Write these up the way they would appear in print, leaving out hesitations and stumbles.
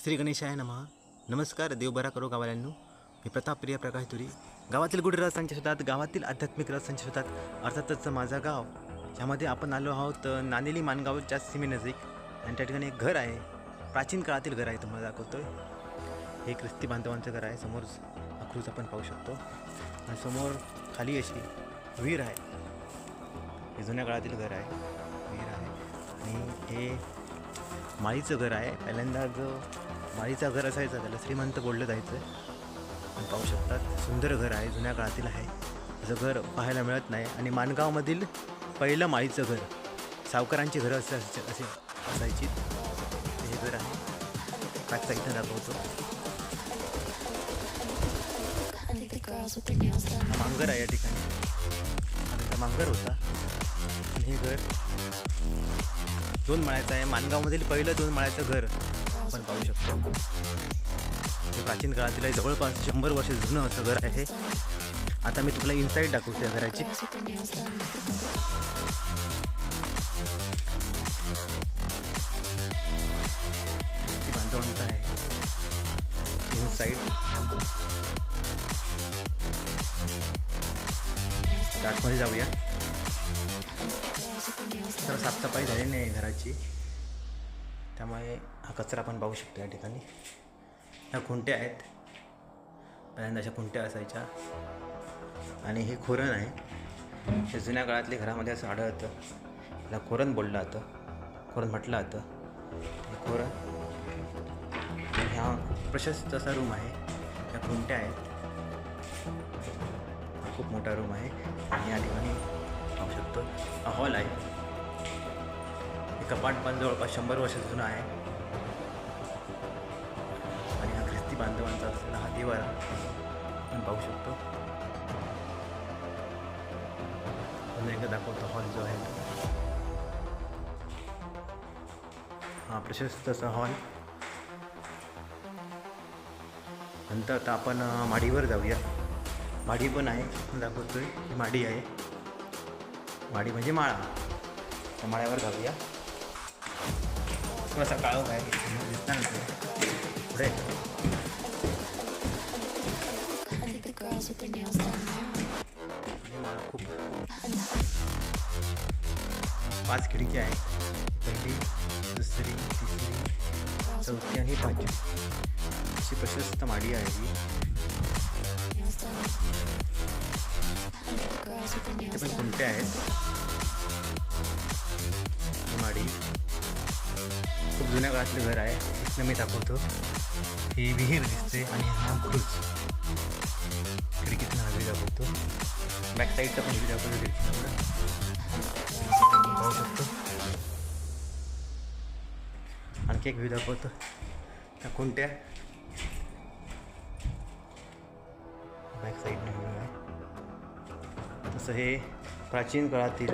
श्री गणेशाय नमः. नमस्कार, देवबरा करो गावाल्यांनो. मी प्रताप प्रिया प्रकाश तुरी. गावातील गुढी रस शोधात, गावातील आध्यात्मिक रस शोधात, अर्थातच माझा गाव यामध्ये आपण आलो आहोत नानेली माणगावच्या सीमेनजीक. आणि त्या ठिकाणी एक घर आहे, प्राचीन काळातील घर आहे, तुम्हाला दाखवतोय. हे ख्रिस्ती बांधवांचं घर आहे. समोर अक्रूज आपण पाहू शकतो आणि समोर खाली अशी विहीर आहे. हे जुन्या काळातील घर आहे, विहीर आहे. आणि हे माळीचं घर आहे. पहिल्यांदा जो माळीचं घर असायचं त्याला श्रीमंत बोललं जायचं. आपण पाहू शकतात, सुंदर घर आहे, जुन्या काळातील आहे. असं घर पाहायला मिळत नाही. आणि माणगावमधील पहिलं माळीचं घर, सावकारांची घरं असायची. हे घर आहे, बॅक साईडनं दाखवतो. मांगर आहे या ठिकाणी, आणि मांगर होता. आणि हे घर 2 माळ्याचं आहे. माणगावमधील पहिलं 2 माळ्याचं घर आपण पाहू शकतो. हे प्राचीन काळातील आहे, जवळपास 100 वर्ष जुनं असं घर आहे. आता मी तुम्हाला इनसाईड दाखवतो या घराची. बांधवांचं आहे इनसाईड. आतमध्ये जाऊया. तर साफसफाई झालेली नाही घराची, त्यामुळे हा कचरा आपण पाहू शकतो या ठिकाणी. ह्या खुंट्या आहेत, पहिल्यांदा अशा खुंट्या असायच्या. आणि हे खोरण आहे. हे जुन्या काळातल्या घरामध्ये असं आढळतं. याला खोरण बोललं जातं, खोरण म्हटलं जातं. हे खोरण. ह्या प्रशस्त असा रूम आहे. ह्या खुंट्या आहेत. हा खूप मोठा रूम आहे. आणि या ठिकाणी पाहू शकतो हा हॉल आहे. कपाट पण जवळपास 100 वर्ष जुना आहे. आणि हा ख्रिस्ती बांधवांचा असलेला हा देवारा आपण पाहू शकतो. पुन्हा एकदा दाखवतो हॉल जो आहे. हा प्रशस्त असा हॉल. नंतर आता आपण माडीवर जाऊया. माडी पण आहे, दाखवतोय. ही माडी आहे. माडी म्हणजे माळा. त्या माळ्यावर जाऊया. थोडासा काळोख आहे, दिसणार नाही पुढे. खूप 5 खिडकी आहे. पहिली, दुसरी, तिसरी, चौथी आणि 5वी अशी प्रशस्त माडी आहे ही. इथे पण खुंट्या आहेत. माडी खूप जुन्या काळातलं घर आहे. इथनं मी दाखवतो. ही विहीर दिसते आणि हा बुरुज. खिडकीतून हा व्ह्यू दाखवतो. बॅक साईडचा पण व्ह्यू दाखवतो. खिडकीतून पाहू शकतो. आणखी एक व्ह्यू दाखवतो. त्या कोणत्या बॅक साईडने व्ह्यू आहे. तसं हे प्राचीन काळातील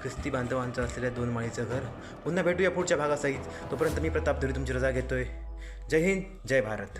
ख्रिस्ती बांधवांचं असलेल्या 2 माळीचं घर. पुन्हा भेटूया पुढच्या भागासहित. तोपर्यंत मी प्रताप धुरी तुमची रजा घेतोय. जय हिंद, जय भारत.